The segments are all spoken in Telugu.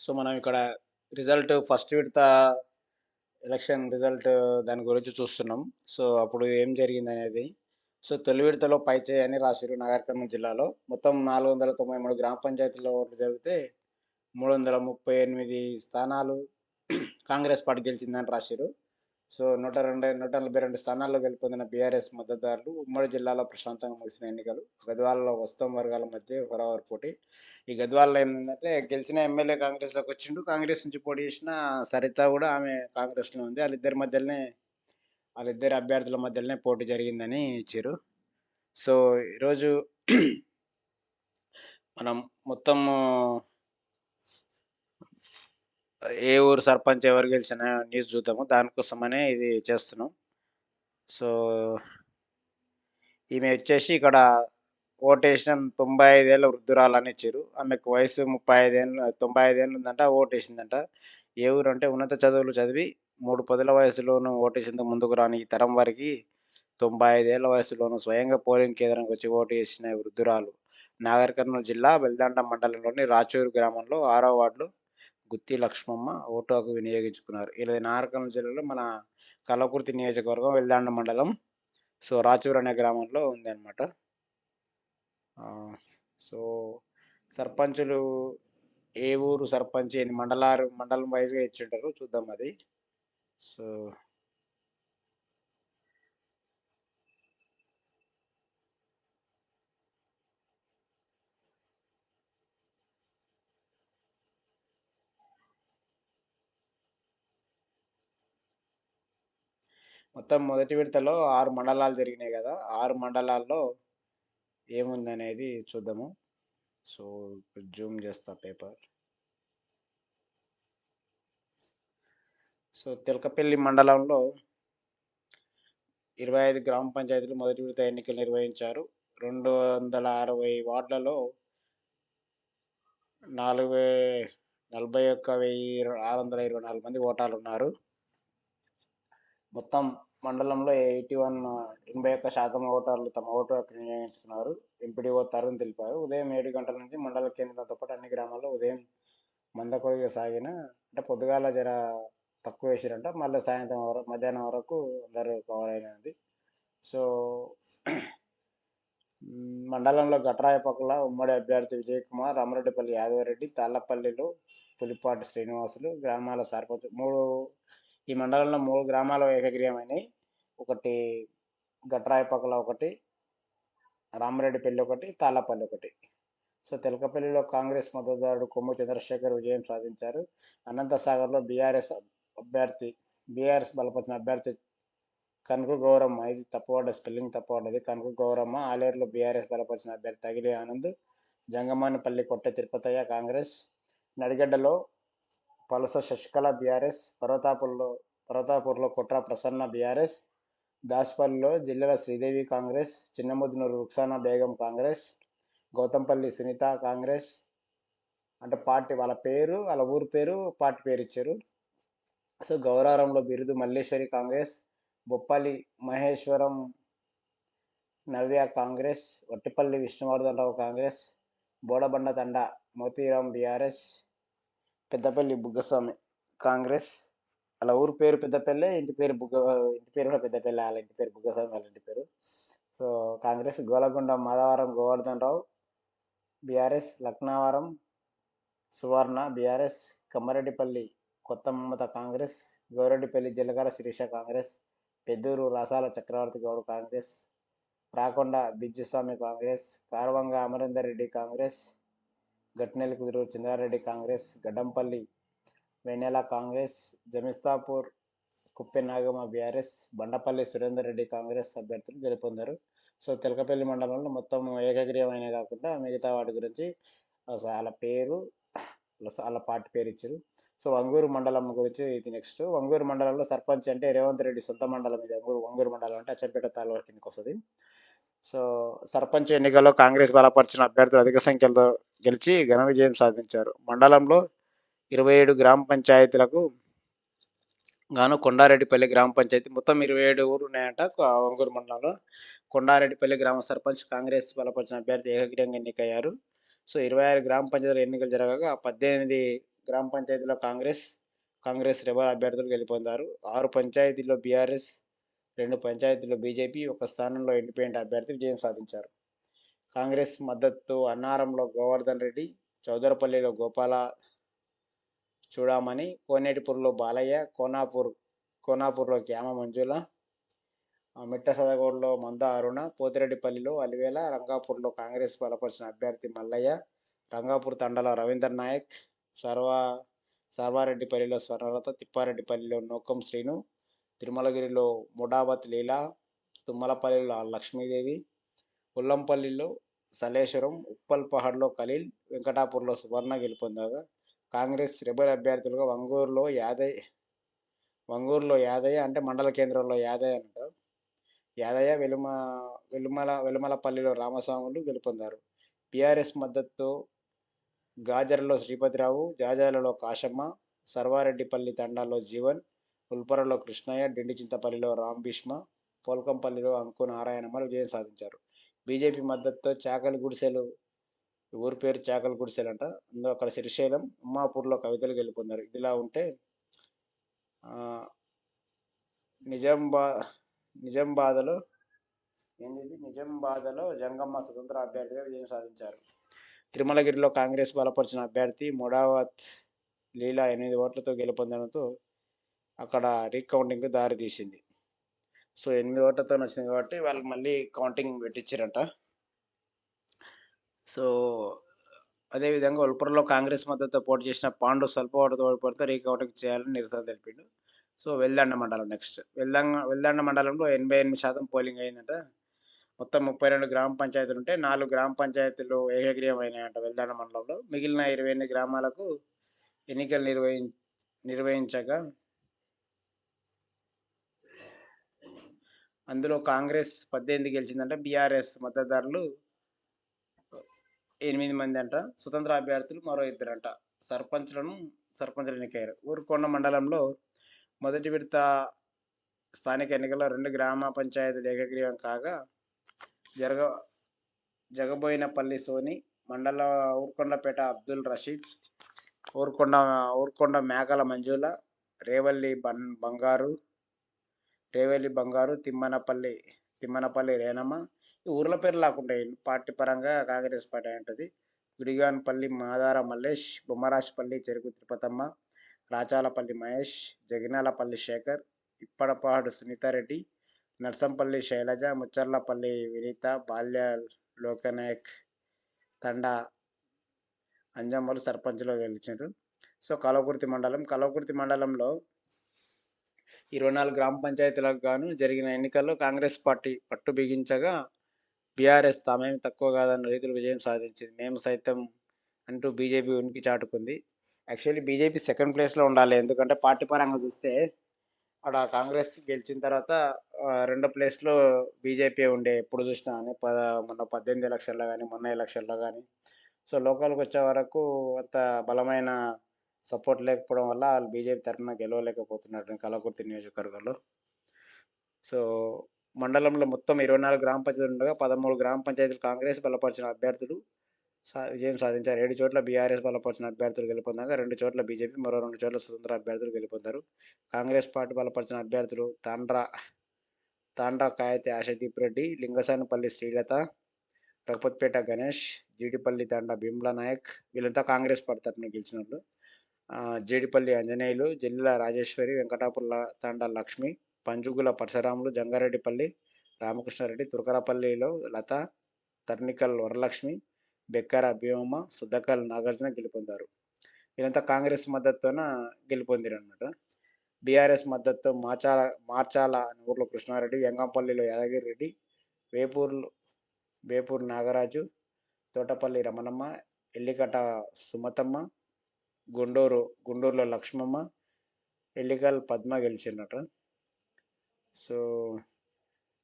సో, మనం ఇక్కడ రిజల్ట్ ఫస్ట్ విడత ఎలక్షన్ రిజల్ట్ దాని గురించి చూస్తున్నాం. సో, అప్పుడు ఏం జరిగిందనేది. సో, తొలి విడతలో పైచేయి అని రాసిర్రు నాగర్ కర్నూల్ జిల్లాలో. మొత్తం 493 గ్రామ పంచాయతీల్లో ఓట్లు జరిగితే 338 స్థానాలు కాంగ్రెస్ పార్టీ గెలిచిందని రాసిర్రు. సో, 142 స్థానాల్లో గెలుపొందిన బీఆర్ఎస్ మద్దతుదారులు ఉమ్మడి జిల్లాలో ప్రశాంతంగా ముగిసిన ఎన్నికలు. గద్వాలలో వస్తం వర్గాల మధ్య హోరాహోరీ పోటీ. ఈ గద్వాలలో ఏందంటే గెలిచిన ఎమ్మెల్యే కాంగ్రెస్‌లోకి వచ్చిండు. కాంగ్రెస్ నుంచి పోటీ చేసిన సరిత గూడా ఆమె కాంగ్రెస్‌లో ఉంది. వాళ్ళిద్దరి అభ్యర్థుల మధ్యలోనే పోటీ జరిగిందని ఇచ్చిర్రు. సో, ఈరోజు మనం మొత్తము ఏ ఊరు సర్పంచ్ ఎవరు గెలిచిన న్యూస్ చూద్దాము. దానికోసమనే ఇది చేస్తున్నాం. సో, ఈమె వచ్చేసి ఇక్కడ ఓటేసిన 95 ఏళ్ల వృద్ధురాలని ఇచ్చిర్రు. ఆమెకు వయసు 35 ఏళ్ళు 95 ఏళ్ళు ఉందంట. ఓటేసిందంట. ఏ ఊరంటే ఉన్నత చదువులు చదివి 3 పదుల వయసులోనూ ఓటేసేందుకు ముందుకు రాని ఈ తరం వారికి 95 ఏళ్ల వయసులోనూ స్వయంగా పోలింగ్ కేంద్రానికి వచ్చి ఓటు చేసిన వృద్ధురాలు. నాగర్ కర్నూల్ జిల్లా వెల్దండ మండలంలోని రాచూరు గ్రామంలో 6వ వార్డులో గుత్తి లక్ష్మమ్మ ఓటు హక్కు వినియోగించుకున్నారు. ఇది నాగర్ కర్నూల్ జిల్లాలో మన కల్వకుర్తి నియోజకవర్గం వెల్దండ మండలం. సో, రాచూర్ అనే గ్రామంలో ఉందన్నమాట. సో, సర్పంచులు ఏ ఊరు సర్పంచ్ ఎన్ని మండలం వైస్‌గా ఇచ్చుంటారు చూద్దాం అది. సో, మొత్తం మొదటి విడతలో 6 మండలాలు జరిగినాయి గదా! 6 మండలాల్లో ఏముందనేది చూద్దాము. సో, ఇప్పుడు జూమ్ చేస్తా పేపర్. సో, తెల్కపల్లి మండలంలో 25 గ్రామ పంచాయతీలు మొదటి విడత ఎన్నికలు నిర్వహించారు. 260 వార్డులలో 41,624 మంది ఓటర్లున్నారు. మొత్తం మండలంలో 81% ఓటర్లు తమ ఓటు హక్కు వినియోగించుకున్నారు. ఎంపీడీఓ తరుణ్ తెలిపారు. ఉదయం 7 గంటల నుంచి మండల కేంద్రాలతో పాటు అన్ని గ్రామాల్లో ఉదయం మందకొడిగా సాగిన అంటే పొద్దుగాల తక్కువ వేసిరంట. మళ్ళీ సాయంత్రం మధ్యాహ్నం వరకు అందరూ కవర్ అయినది. సో, మండలంలో గట్రాయపక్కల ఉమ్మడి అభ్యర్థి విజయకుమార్, రామరెడ్డిపల్లి యాదవరెడ్డి, తాళ్లపల్లిలో పులిపాటి శ్రీనివాసులు గ్రామాల సర్పంచ్ ఈ మండలంలో 3 గ్రామాలు ఏకగ్రీవమైనాయి. ఒకటి గట్రాయపక్కల ఒకటి, రామరెడ్డిపల్లి ఒకటి, తాళ్లపల్లి ఒకటి. సో, తెలకపల్లిలో కాంగ్రెస్ మద్దతుదారుడు కొమ్ము చంద్రశేఖర్ విజయం సాధించారు. అనంతసాగర్లో బీఆర్ఎస్ బలపరిచిన అభ్యర్థి కనుకు గౌరమ్మ, ఇది స్పెల్లింగ్ తప్పుపడ్డది. కనుకు గౌరమ్మ. ఆలేరులో బీఆర్ఎస్ బలపరిచిన అభ్యర్థి తగిలి ఆనంద్. జంగమానిపల్లి కొట్టె తిరుపతయ్య కాంగ్రెస్. నడిగడ్డలో పలుస శశికళ బీఆర్ఎస్. పర్వతాపూర్లో కొట్ర ప్రసన్న బీఆర్ఎస్. దాస్పల్లిలో జిల్లెల శ్రీదేవి కాంగ్రెస్. చిన్నముద్నూరు రుక్సానా బేగం కాంగ్రెస్. గౌతంపల్లి సునీత కాంగ్రెస్. అంటే పార్టీ వాళ్ళ ఊరు పేరు పార్టీ పేరు ఇచ్చారు. సో, గౌరారంలో బిరుదు మల్లేశ్వరి కాంగ్రెస్. బొప్పాలి మహేశ్వరం నవ్య కాంగ్రెస్. వట్టిపల్లి విష్ణువర్ధన్ రావు కాంగ్రెస్. బోడబండ తండ మోతీరాం బీఆర్ఎస్. పెద్దపల్లి బుగ్గస్వామి కాంగ్రెస్. వాళ్ళ ఊరు పేరు పెద్దపల్లె, ఇంటి పేరు కూడా పెద్దపల్లె. వాళ్ళ ఇంటి పేరు బుగ్గస్వామి, వాళ్ళ ఇంటి పేరు. సో, కాంగ్రెస్. గోలకొండ మాధవరం గోవర్ధన్ రావు బీఆర్ఎస్. లక్నావరం సువర్ణ బీఆర్ఎస్. కమ్మారెడ్డిపల్లి కొత్త మమత కాంగ్రెస్. గౌరెడ్డిపల్లి జీలకర్ర శిరీష కాంగ్రెస్. పెద్దూరు రసాల చక్రవర్తి గౌడ్ కాంగ్రెస్. రాకొండ బిజ్జుస్వామి కాంగ్రెస్. కారవంగ అమరేందర్ రెడ్డి కాంగ్రెస్. గట్నెల్లి కుదురు చంద్రారెడ్డి కాంగ్రెస్. గడ్డంపల్లి వెన్నెల కాంగ్రెస్. జమిస్తాపూర్ కుప్పె నాగమ్మ బీఆర్ఎస్. బండపల్లి సురేందర్ రెడ్డి కాంగ్రెస్ అభ్యర్థులు గెలుపొందారు. సో, తెలకపల్లి మండలంలో మొత్తం ఏకగ్రీవమైన కాకుండా మిగతా వాటి గురించి వాళ్ళ పేరు వాళ్ళ పార్టీ పేరు ఇచ్చారు. సో, వంగూరు మండలం గురించి ఇది నెక్స్ట్. వంగూరు మండలంలో సర్పంచ్ అంటే రేవంత్ రెడ్డి సొంత మండలం ఇది. వంగూరు మండలం అంటే అచ్చంపేట తాలూకా కిందకి వస్తుంది. సో, సర్పంచ్ ఎన్నికల్లో కాంగ్రెస్ బలపరిచిన అభ్యర్థులు అధిక సంఖ్యలో గెలిచి ఘన విజయం సాధించారు. మండలంలో 27 గ్రామ పంచాయతీలకు గాను కొండారెడ్డిపల్లి గ్రామ పంచాయతీ మొత్తం 27 ఊరు ఉన్నాయంట వంగూరు మండలంలో. కొండారెడ్డిపల్లి గ్రామ సర్పంచ్ కాంగ్రెస్ బలపరిచిన అభ్యర్థి ఏకగ్రీవంగా ఎన్నికయ్యారు. సో, 26 గ్రామ పంచాయతీల ఎన్నికలు జరగగా 18 గ్రామ పంచాయతీలో కాంగ్రెస్ రెబల్ అభ్యర్థులు గెలుపొందారు. 6 పంచాయతీల్లో బీఆర్ఎస్, 2 పంచాయతీల్లో బీజేపీ, ఒక స్థానంలో ఇండిపెండెంట్ అభ్యర్థి విజయం సాధించారు. కాంగ్రెస్ మద్దతు అన్నారంలో గోవర్ధన్ రెడ్డి, చౌదరపల్లిలో గోపాల చూడామణి, కోనేటిపూర్లో బాలయ్య, కోనాపూర్లో క్యామ మంజుల, మిట్ట సదగోడ్లో మంద అరుణ, పోతిరెడ్డిపల్లిలో అలివేల, రంగాపూర్లో కాంగ్రెస్ బలపరిచిన అభ్యర్థి మల్లయ్య, రంగాపూర్ తండాలో రవీందర్ నాయక్, సర్వారెడ్డిపల్లిలో స్వర్ణలత, తిప్పారెడ్డిపల్లిలో నూకం శ్రీను, తిరుమలగిరిలో ముడావత్ లీలా, తుమ్మలపల్లిలో లక్ష్మీదేవి, ఉల్లంపల్లిలో సలేశ్వరం, ఉప్పల్ పహాడ్లో ఖలీల్, వెంకటాపూర్లో సువర్ణ గెలుపొందగా కాంగ్రెస్ రెబల్ అభ్యర్థులుగా వంగూరులో యాదయ్య అంటే మండల కేంద్రంలో యాదయ్య అంటారు. యాదయ్య వెలుమలపల్లిలో రామస్వాములు గెలుపొందారు. బీఆర్ఎస్ మద్దతు గాజర్లలో శ్రీపతిరావు, జాజాలలో కాశమ్మ, సర్వారెడ్డిపల్లి తండాలో జీవన్, ఉల్పరలో కృష్ణయ్య, చింతపల్లిలో రామ్ భీష్మ, పోల్కంపల్లిలో అంకు నారాయణమ్మ విజయం సాధించారు. బీజేపీ మద్దతుతో చాకలి గుడిసెలు, ఊరి పేరు చాకలి గుడిసెలు అంట, అందులో అక్కడ శ్రీశైలం, ఉమ్మాపూర్లో కవితలు గెలుపొందారు. ఇదిలా ఉంటే నిజామాబాద్లో జంగమ్మ స్వతంత్ర అభ్యర్థిగా విజయం సాధించారు. తిరుమలగిరిలో కాంగ్రెస్ బలపరిచిన అభ్యర్థి మొడావత్ లీలా 8 ఓట్లతో గెలుపొందడంతో అక్కడ రీకౌంటింగ్కు దారి తీసింది. సో 8 ఓట్లతో వచ్చింది కాబట్టి వాళ్ళు మళ్ళీ కౌంటింగ్ పెట్టించారంట. సో అదేవిధంగా ఉల్పరలో కాంగ్రెస్ మద్దతుతో పోటీ చేసిన పాండు స్వల్ప ఓటుతో ఓడిపోతే రీకౌంటింగ్ చేయాలని నిరసన తెలిపిండు. సో వెల్దండ మండలం నెక్స్ట్ వెల్దండ మండలంలో 88% పోలింగ్ అయిందంట. మొత్తం 32 గ్రామ పంచాయతీలు ఉంటే 4 గ్రామ పంచాయతీలు ఏకగ్రీవం అయినాయంట వెల్దండ మండలంలో. మిగిలిన 28 గ్రామాలకు ఎన్నికలు నిర్వహించగా అందులో కాంగ్రెస్ 18 గెలిచిందంట. బీఆర్ఎస్ మద్దతుదారులు 8 మంది అంట. స్వతంత్ర అభ్యర్థులు మరో 2 అంట. సర్పంచులు ఎన్నికయ్యారు. ఊరుకొండ మండలంలో మొదటి విడత స్థానిక ఎన్నికల్లో 2 గ్రామ పంచాయతీలు ఏకగ్రీవం కాగా జగబోయినపల్లి సోని, మండల ఊర్కొండపేట అబ్దుల్ రషీద్, ఊర్కొండ మేకల మంజుల, రేవల్లి బంగారు, తిమ్మనపల్లి రేణమ్మ. ఈ ఊర్ల పేరు లేకుండా పార్టీ పరంగా కాంగ్రెస్ పార్టీ ఉంటుంది. గుడిగాన్పల్లి మాదార మల్లేష్, బొమ్మరాజపల్లి చెరుకు తిరుపతమ్మ, రాచాలపల్లి మహేష్, జగినాలపల్లి శేఖర్, ఇప్పడపాడు సునీతారెడ్డి, నర్సంపల్లి శైలజ, ముచ్చర్లపల్లి వినీత, బాల్య లోకనాయక్, తండా అంజమ్మలు సర్పంచ్లో గెలిచారు. సో కలవకుర్తి మండలంలో 24 గ్రామ పంచాయతీలకు గాను జరిగిన ఎన్నికల్లో కాంగ్రెస్ పార్టీ పట్టు బిగించగా బీఆర్ఎస్ తామేమి తక్కువ కాదన్న రీతిలో విజయం సాధించింది. మేము సైతం అంటూ బీజేపీ ఉనికి చాటుకుంది. యాక్చువల్లీ బీజేపీ సెకండ్ ప్లేస్లో ఉండాలి. ఎందుకంటే పార్టీ పరంగా చూస్తే అక్కడ కాంగ్రెస్ గెలిచిన తర్వాత రెండో ప్లేస్లో బీజేపీ ఉండే ఎప్పుడు చూసినా అని మొన్న 18 ఎలక్షన్లో కానీ మొన్న ఎలక్షన్లో కానీ. సో లోకల్కి వచ్చే వరకు అంత బలమైన సపోర్ట్ లేకపోవడం వల్ల వాళ్ళు బీజేపీ తరఫున గెలవలేకపోతున్నారు కలవకుర్తి నియోజకవర్గంలో. సో మండలంలో మొత్తం 24 గ్రామ పంచాయతీలు ఉండగా 13 గ్రామ పంచాయతీలు కాంగ్రెస్ బలపరిచిన అభ్యర్థులు విజయం సాధించారు. 7 చోట్ల బీఆర్ఎస్ బలపరిచిన అభ్యర్థులు గెలుపొందగా 2 చోట్ల బీజేపీ, మరో 2 చోట్ల స్వతంత్ర అభ్యర్థులు గెలుపొందారు. కాంగ్రెస్ పార్టీ బలపరిచిన అభ్యర్థులు తాండ్రా కాయతి ఆశాదీప్ రెడ్డి, లింగసానపల్లి శ్రీలత, రఘుపతిపేట గణేష్, జీడిపల్లి తాండా భీమ్లా నాయక్, వీళ్ళంతా కాంగ్రెస్ పార్టీ తరఫున గెలిచిన వాళ్ళు. జీడిపల్లి ఆంజనేయులు, జల్లిల రాజేశ్వరి, వెంకటాపుర తాండా లక్ష్మి, పంజుగుల పరశురాములు, జంగారెడ్డిపల్లి రామకృష్ణారెడ్డి, తురకరపల్లిలో లత, తర్నికల్ వరలక్ష్మి, బెక్కర భీమమ్మ, సుద్దకల్ నాగార్జున గెలుపొందారు. వీళ్ళంతా కాంగ్రెస్ మద్దతుతోన గెలుపొందారు అనమాట. బీఆర్ఎస్ మద్దతుతో మార్చాల ఊర్లో కృష్ణారెడ్డి, యంగంపల్లిలో యాదగిరి రెడ్డి, వేపూర్ నాగరాజు, తోటపల్లి రమణమ్మ, ఎల్లికట సుమతమ్మ, గుండూరులో లక్ష్మమ్మ, ఎల్లికల్ పద్మ గెలిచినట. సో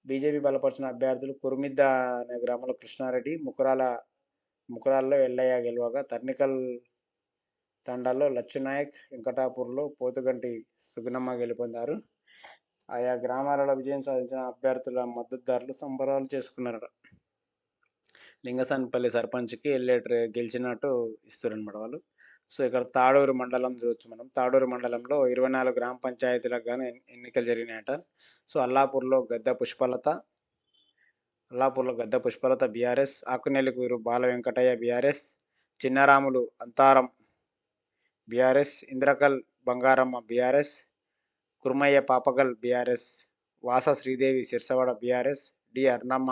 బీజేపీ బలపరిచిన అభ్యర్థులు కురుమిద్ద అనే గ్రామంలో కృష్ణారెడ్డి, ముకురాల్లో ఎల్లయ్య గెలవగా తర్నికల్ తండాల్లో లచ్చునాయక్, వెంకటాపూర్లో పోతుగంటి సుగుణమ్మ గెలుపొందారు. ఆయా గ్రామాలలో విజయం సాధించిన అభ్యర్థుల మద్దతుదారులు సంబరాలు చేసుకున్నారట. లింగసానపల్లి సర్పంచ్కి ఎల్లేటర్ గెలిచినట్టు ఇస్తారనమాట వాళ్ళు. సో, ఇక్కడ తాడూరు మండలం చూడొచ్చు మనం. తాడూరు మండలంలో 24 గ్రామ పంచాయతీలకు గాను ఎన్నికలు జరిగినాయట. సో, అల్లాపూర్‌లో గద్దె పుష్పలత బీఆర్ఎస్, ఆకునెల్లికూరు బాల వెంకటయ్య బీఆర్ఎస్, చిన్నరాములు అంతారం బీఆర్ఎస్, ఇంద్రకల్ బంగారమ్మ బీఆర్ఎస్, కుర్మయ్య పాపగల్ బీఆర్ఎస్, వాస శ్రీదేవి సిర్సవాడ బీఆర్ఎస్, డి అర్ణమ్మ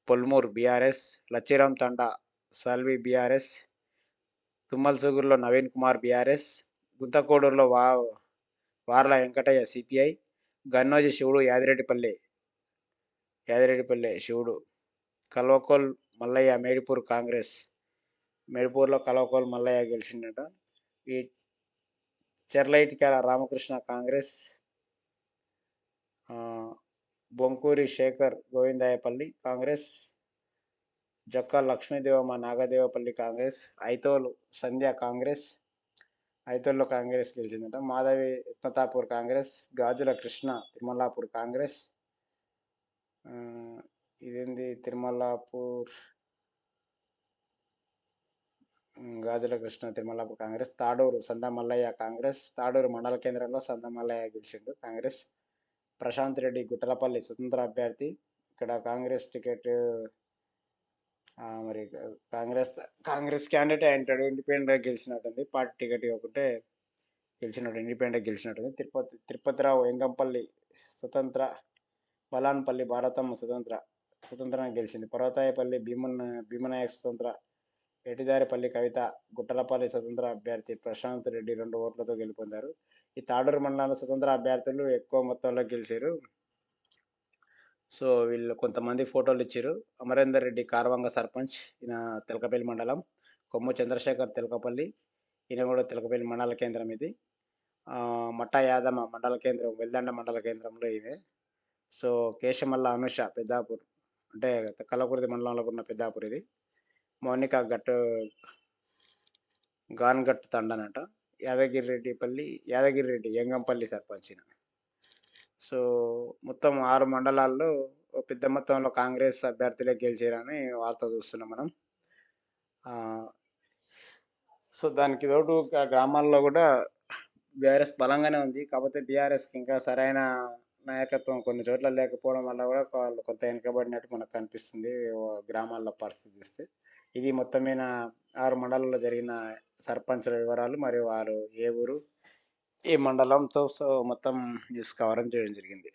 పొల్మూర్ బీఆర్ఎస్, లచ్చిరాం తండా సాల్వి బీఆర్ఎస్, తుమ్మలసుగురులో నవీన్ కుమార్ బీఆర్ఎస్, గుంతకోడూరులో వార్ల వెంకటయ్య సిపిఐ, గన్నోజి శివుడు యాదిరెడ్డిపల్లె శివుడు, కల్వకోల్ మల్లయ్య మేడిపూర్ కాంగ్రెస్, మేడిపూర్లో కల్వకోల్ మల్లయ్య గెలిచిండట. ఈ చెర్లైటికల రామకృష్ణ కాంగ్రెస్, బొంకూరి శేఖర్ గోవిందాయపల్లి కాంగ్రెస్, జక్క లక్ష్మీదేవమ్మ నాగదేవపల్లి కాంగ్రెస్, ఐతోలు సంధ్య కాంగ్రెస్, ఐతోల్లో కాంగ్రెస్ గెలిచిందట. మాధవి ఎత్మతాపూర్ కాంగ్రెస్, గాజుల కృష్ణ తిరుమలాపూర్ కాంగ్రెస్, ఇదేంది తిరుమలాపూర్ గాజుల కృష్ణ తిరుమలాపూర్ కాంగ్రెస్, తాడూరు సందా మల్లయ్య కాంగ్రెస్, తాడూరు మండల కేంద్రంలో సందా మల్లయ్య గెలిచిండు కాంగ్రెస్, ప్రశాంత్ రెడ్డి గుట్టలపల్లి స్వతంత్ర అభ్యర్థి, ఇక్కడ కాంగ్రెస్ టికెట్ మరి కాంగ్రెస్ క్యాండిడేట్ అంటాడు, ఇండిపెండెంట్గా గెలిచినట్టుంది, పార్టీ టికెట్ ఇవ్వకుంటే ఇండిపెండెంట్గా గెలిచినట్టుంది. తిరుపతిరావు ఎంగంపల్లి స్వతంత్ర, బలాన్పల్లి భారతమ్మ స్వతంత్రంగా గెలిచింది. పర్వతాయపల్లి భీమనాయక్ స్వతంత్ర, ఎటిదారిపల్లి కవిత, గుట్టలపల్లి స్వతంత్ర అభ్యర్థి ప్రశాంత్ రెడ్డి 2 ఓట్లతో గెలుపొందారు. ఈ తాడూరు మండలంలో స్వతంత్ర అభ్యర్థులు ఎక్కువ మొత్తంలో గెలిచారు. సో, వీళ్ళు కొంతమంది ఫోటోలు ఇచ్చారు. అమరేందర్ రెడ్డి కార్వంగ సర్పంచ్, ఈయన తెలకపల్లి మండలం, కొమ్ము చంద్రశేఖర్ తెలకపల్లి, ఈయన కూడా తెలకపల్లి మండల కేంద్రం ఇది. మట్టా యాదమ్మ మండల కేంద్రం, వెల్దండ మండల కేంద్రంలో ఇదే. సో, కేశమల్ల అనుష పెద్దాపూర్, అంటే కల్లకుర్తి మండలంలో ఉన్న పెద్దాపూర్ ఇది. మౌనిక గాన్గట్ తండనట, యాదగిరి రెడ్డి యంగంపల్లి సర్పంచ్. సో, మొత్తం 6 మండలాల్లో పెద్ద మొత్తంలో కాంగ్రెస్ అభ్యర్థులే గెలిచారని వార్త చూస్తున్నాం మనం. సో, దానికి తోడు గ్రామాల్లో కూడా బీఆర్ఎస్ బలంగానే ఉంది. కాకపోతే బీఆర్ఎస్కి ఇంకా సరైన నాయకత్వం కొన్ని చోట్ల లేకపోవడం వల్ల కూడా వాళ్ళు కొంత వెనుకబడినట్టు మనకు కనిపిస్తుంది గ్రామాల్లో పరిస్థితి చూస్తే. ఇది మొత్తం మీద 6 మండలాల్లో జరిగిన సర్పంచ్ల వివరాలు, మరియు వారు ఏ ఊరు, ఏ మండలంతో సో మొత్తం న్యూస్ కవరం చేయడం జరిగింది.